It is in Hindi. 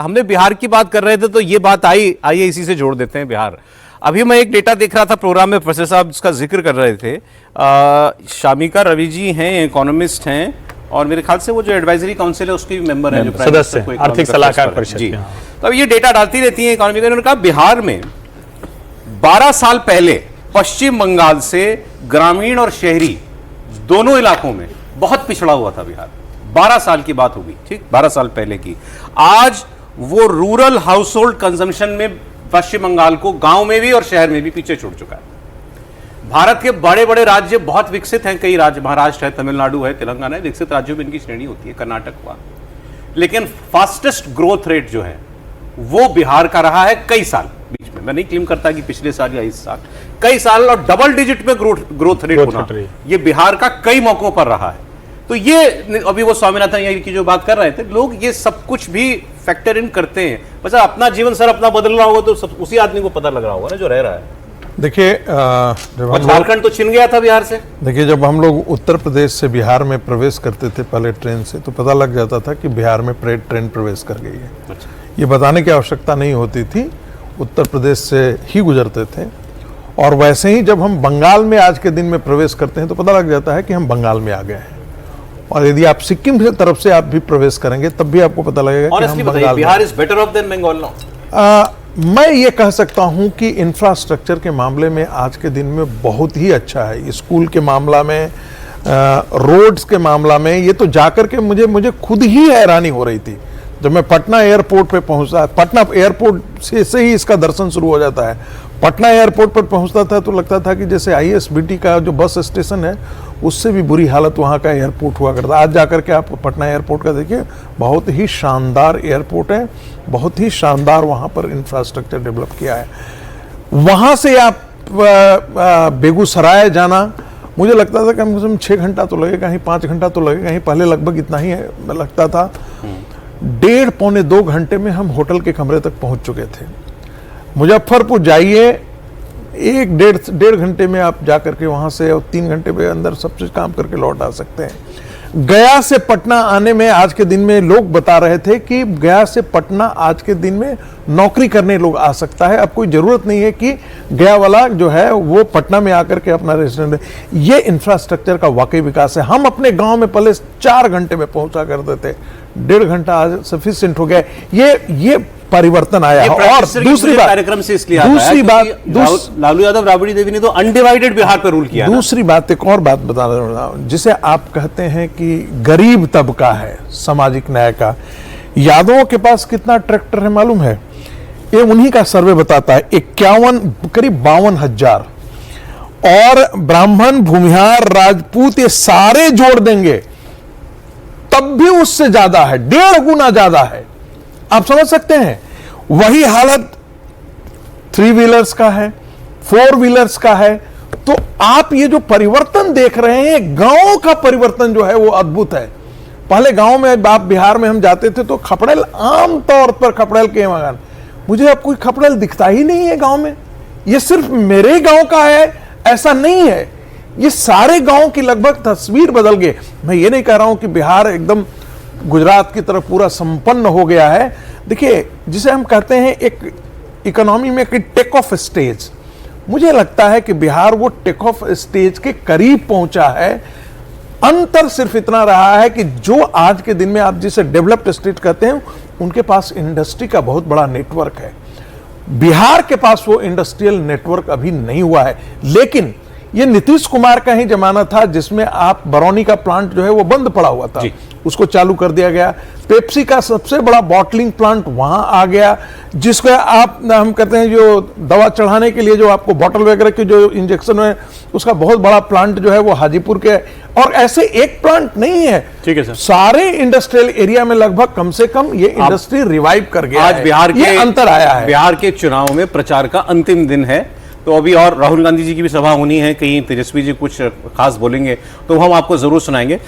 हमने बिहार की बात कर रहे थे तो ये बात आई, आइए इसी से जोड़ देते हैं बिहार। अभी मैं एक डेटा देख रहा था प्रोग्राम में, प्रोफेसर साहब इसका जिक्र कर रहे थे। शामिका रवि जी हैं, इकोनॉमिस्ट हैं और मेरे ख्याल से वो जो एडवाइजरी काउंसिल है उसके भी मेंबर हैं, जो सदस्य आर्थिक सलाहकार परिषद जी। तो अब ये डेटा डालती रहती है इकोनॉमी का। उन्होंने कहा बिहार में 12 साल पहले पश्चिम बंगाल से ग्रामीण और शहरी दोनों इलाकों में बहुत पिछड़ा हुआ था बिहार। 12 साल की बात होगी, ठीक, 12 साल पहले की। आज वो रूरल हाउस होल्ड कंजम्पशन में पश्चिम बंगाल को गांव में भी और शहर में भी पीछे छोड़ चुका है। भारत के बड़े बड़े राज्य बहुत विकसित हैं, कई राज्य, महाराष्ट्र है, तमिलनाडु है, तेलंगाना है, विकसित राज्यों में इनकी श्रेणी होती है, कर्नाटक हुआ, लेकिन फास्टेस्ट ग्रोथ रेट जो है वो बिहार का रहा है कई साल बीच में। मैं नहीं क्लेम करता कि पिछले साल या इस साल, कई साल और डबल डिजिट में ग्रोथ रेट होना ये बिहार का कई मौकों पर रहा है। तो ये अभी वो स्वामीनाथन अय्यर की जो बात कर रहे थे, लोग ये सब कुछ भी फैक्टर इन करते हैं। बस अपना जीवन सर अपना बदल रहा होगा तो सब उसी आदमी को पता लग रहा होगा ना जो रह रहा है। देखिए, झारखंड तो छिन गया था बिहार से। देखिए, जब हम लोग उत्तर प्रदेश से बिहार में प्रवेश करते थे पहले ट्रेन से, तो पता लग जाता था कि बिहार में ट्रेन प्रवेश कर गई है। अच्छा। ये बताने की आवश्यकता नहीं होती थी, उत्तर प्रदेश से ही गुजरते थे। और वैसे ही जब हम बंगाल में आज के दिन में प्रवेश करते हैं तो पता लग जाता है कि हम बंगाल में आ गए हैं। और यदि आप सिक्किम की तरफ से आप भी प्रवेश करेंगे तब भी आपको पता लगेगा कि हम बंगाल में। Bihar is better off than Bengal now. मैं ये कह सकता हूं कि इंफ्रास्ट्रक्चर के मामले में आज के दिन में बहुत ही अच्छा है। स्कूल के मामला में, रोड्स के मामला में, ये तो जाकर के मुझे खुद ही हैरानी हो रही थी जब मैं पटना एयरपोर्ट पे पहुंचा। पटना एयरपोर्ट से ही इसका दर्शन शुरू हो जाता है। पटना एयरपोर्ट पर पहुंचता था तो लगता था कि जैसे ISBT का जो बस स्टेशन है उससे भी बुरी हालत वहाँ का एयरपोर्ट हुआ करता। आज जाकर के आप पटना एयरपोर्ट का देखिए, बहुत ही शानदार एयरपोर्ट है, बहुत ही शानदार वहाँ पर इंफ्रास्ट्रक्चर डेवलप किया है। वहाँ से आप बेगूसराय जाना, मुझे लगता था कम से कम 6 घंटा तो लगेगा, कहीं 5 घंटा तो लगेगा ही। पहले लगभग इतना ही लगता था। 1.5 पौने 2 घंटे में हम होटल के कमरे तक पहुँच चुके थे। मुजफ्फरपुर जाइए, 1-1.5 घंटे में आप जाकर के वहां से, और 3 घंटे में अंदर सब चीज काम करके लौट आ सकते हैं। गया से पटना आने में आज के दिन में लोग बता रहे थे कि गया से पटना आज के दिन में नौकरी करने लोग आ सकता है। अब कोई जरूरत नहीं है कि गया वाला जो है वो पटना में आकर के अपना रेजिडेंट। ये इंफ्रास्ट्रक्चर का वाकई विकास है। हम अपने गांव में पहले 4 घंटे में पहुंचा करते थे, 1.5 घंटा आज सफिशिएंट हो गया। ये परिवर्तन आया है। और दूसरी बात, कार्यक्रम से इसलिए लालू यादव, राबड़ी देवी ने तो अनडिवाइडेड बिहार पर रूल किया। दूसरी बात, एक और बात बता रहा हूं, जिसे आप कहते हैं कि गरीब तबका है, सामाजिक न्याय का। यादवों के पास कितना ट्रैक्टर है मालूम है? ये उन्हीं का सर्वे बताता है, करीब 52,000। और ब्राह्मण, भूमिहार, राजपूत ये सारे जोड़ देंगे तब भी उससे ज्यादा है, 1.5 गुना ज्यादा है। आप समझ सकते हैं। वही हालत 3 व्हीलर्स का है, 4 व्हीलर्स का है। तो आप ये जो परिवर्तन देख रहे हैं, गांव का परिवर्तन जो है वो अद्भुत है। पहले गांव में, आप बिहार में हम जाते थे तो खपड़ेल, आम तौर पर खपड़ेल के मकान, मुझे अब कोई खपड़ेल दिखता ही नहीं है गांव में। ये सिर्फ मेरे गांव का है ऐसा नहीं है, ये सारे गांव की लगभग तस्वीर बदल गई। मैं ये नहीं कह रहा हूं कि बिहार एकदम गुजरात की तरफ पूरा संपन्न हो गया है। देखिए, जिसे हम कहते हैं एक इकोनॉमी में टेक ऑफ स्टेज, मुझे लगता है कि बिहार वो टेक ऑफ स्टेज के करीब पहुंचा है। अंतर सिर्फ इतना रहा है कि जो आज के दिन में आप जिसे डेवलप्ड स्टेट कहते हैं, उनके पास इंडस्ट्री का बहुत बड़ा नेटवर्क है। बिहार के पास वो इंडस्ट्रियल नेटवर्क अभी नहीं हुआ है। लेकिन ये नीतीश कुमार का ही जमाना था जिसमें आप बरौनी का प्लांट जो है वो बंद पड़ा हुआ था, उसको चालू कर दिया गया। पेप्सी का सबसे बड़ा बॉटलिंग प्लांट वहां आ गया, जिसको हम कहते हैं जो दवा चढ़ाने के लिए जो आपको बॉटल वगैरह के जो इंजेक्शन है, उसका बहुत बड़ा प्लांट जो है वो हाजीपुर के। और ऐसे एक प्लांट नहीं है, ठीक है सर, सारे इंडस्ट्रियल एरिया में लगभग कम से कम ये इंडस्ट्री रिवाइव कर गया। आज बिहार के अंतर आया है। बिहार के चुनाव में प्रचार का अंतिम दिन है, तो अभी और राहुल गांधी जी की भी सभा होनी है, कहीं तेजस्वी जी कुछ खास बोलेंगे तो हम आपको जरूर सुनाएंगे।